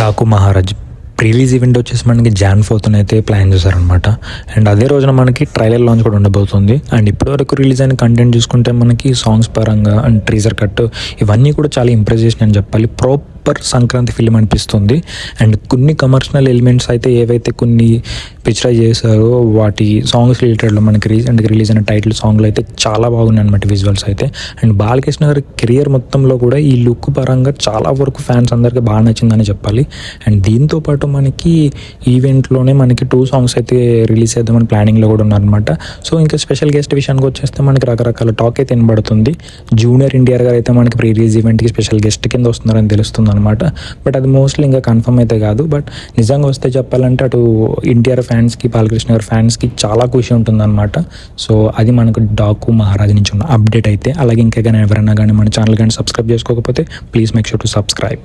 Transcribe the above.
Daaku Maharaj release event వచ్చేసి మనకి Jan 4th అయితే ప్లాన్ చేశారనమాట. అండ్ అదే రోజున మనకి ట్రైలర్ లాంచ్ కూడా ఉండబోతుంది. అండ్ ఇప్పటివరకు రిలీజ్ అయిన కంటెంట్ చూసుకుంటే మనకి సాంగ్స్ పరంగా అండ్ ట్రీజర్ కట్ ఇవన్నీ కూడా చాలా ఇంప్రెస్ చేసినాయి అని చెప్పాలి. ప్రాపర్ సంక్రాంతి ఫిల్మ్ అనిపిస్తుంది. అండ్ కొన్ని కమర్షియల్ ఎలిమెంట్స్ అయితే ఏవైతే కొన్ని పిక్చరైజ్ చేశారో వాటి సాంగ్స్ రిలేటెడ్లో మనకి రీసెంట్గా రిలీజ్ అయిన టైటిల్ సాంగ్లో అయితే చాలా బాగున్నాయి అనమాట విజువల్స్ అయితే. అండ్ బాలకృష్ణ గారి కెరియర్ మొత్తంలో కూడా ఈ లుక్ పరంగా చాలా వరకు ఫ్యాన్స్ అందరికీ బాగా నచ్చిందని చెప్పాలి. అండ్ దీంతోపాటు మనకి ఈవెంట్లోనే మనకి 2 సాంగ్స్ అయితే రిలీజ్ చేద్దామని ప్లానింగ్లో కూడా ఉన్నారనమాట. సో ఇంకా స్పెషల్ గెస్ట్ విషయానికి వచ్చేస్తే మనకి రకరకాల టాక్ అయితే వినబడుతుంది. జూనియర్ ఎన్టీఆర్ గారు అయితే మనకి ప్రీ రిలీజ్ ఈవెంట్కి స్పెషల్ గెస్ట్ కింద వస్తున్నారని తెలుస్తుంది అనమాట. బట్ అది మోస్ట్లీ ఇంకా కన్ఫర్మ్ అయితే కాదు. బట్ నిజంగా వస్తే చెప్పాలంటే అటు ఎన్టీఆర్ ఫ్యాన్స్కి బాలకృష్ణ గారి ఫ్యాన్స్కి చాలా ఖుషి ఉంటుందన్నమాట. సో అది మనకు డాకు మహారాజ్ నుంచి ఉన్న అప్డేట్ అయితే. అలాగే ఇంకా కానీ ఎవరైనా కానీ మన ఛానల్ కానీ సబ్స్క్రైబ్ చేసుకోకపోతే please make sure to subscribe.